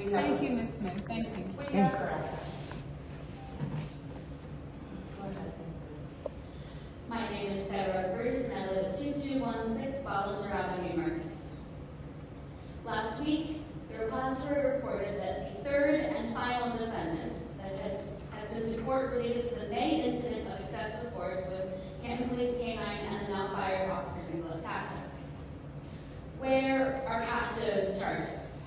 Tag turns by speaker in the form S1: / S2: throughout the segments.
S1: Thank you, Ms. Smith. Thank you.
S2: We have her.
S3: My name is Skylark and I live at 2216 Bollinger Avenue, Northeast. Last week, the repository reported that the third and final defendant that has been to court related to the May incident of excessive force with Canton Police K-9 and the now fired Officer Nicholas Casto. Where are Casto's charges?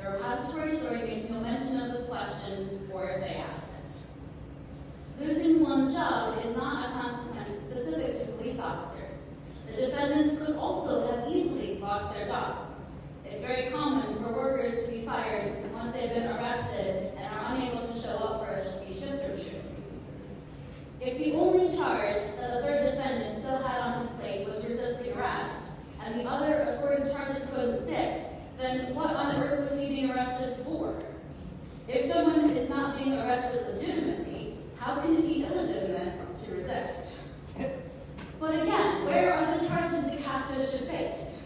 S3: The repository story makes no mention of this question or if they asked it. Losing one's job is not a consequence specific to police officers. The defendants could also have easily lost their jobs. It's very common for workers to be fired once they've been arrested and are unable to show up for a shift review. If the only charge that the third defendant still had on his plate was resisting arrest, and the other assorted charges couldn't stick, then what on earth was he being arrested for? If someone is not being arrested legitimately, how can it be illegitimate to resist? But again, where are the charges that Casto should face?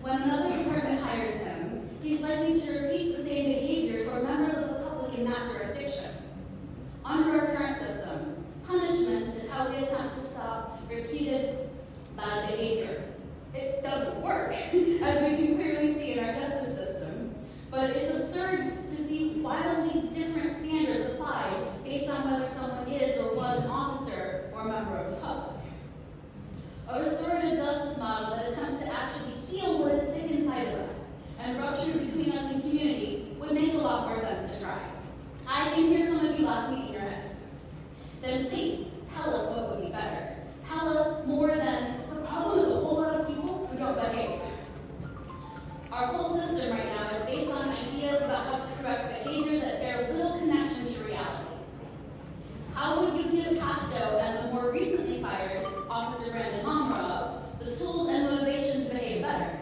S3: When another department hires him, he's likely to repeat the same behavior toward members of the public in that jurisdiction. Under our current system, punishment is how we attempt to stop repeated bad behavior. It doesn't work, as we can clearly see in our justice system, but it's absurd to see wildly different standards applied based on whether someone is or was an officer or a member of the public. A restorative justice model that attempts to actually heal what is sick inside of us and rupture between us and community would make a lot more sense to try. I can hear some of you laughing in your heads. Then please, tell us what would be better. Tell us more than the problem is a whole lot of people who don't behave. Our whole system right now is based on ideas about how to correct behavior that bear little connection to reality. How would you give Casto and the more recently fired Officer Brandon Momorov the tools and motivation to behave better?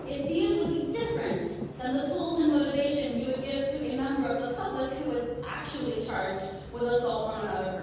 S3: If these would be different than the tools and motivation you would give to a member of the public who is actually charged with assault on another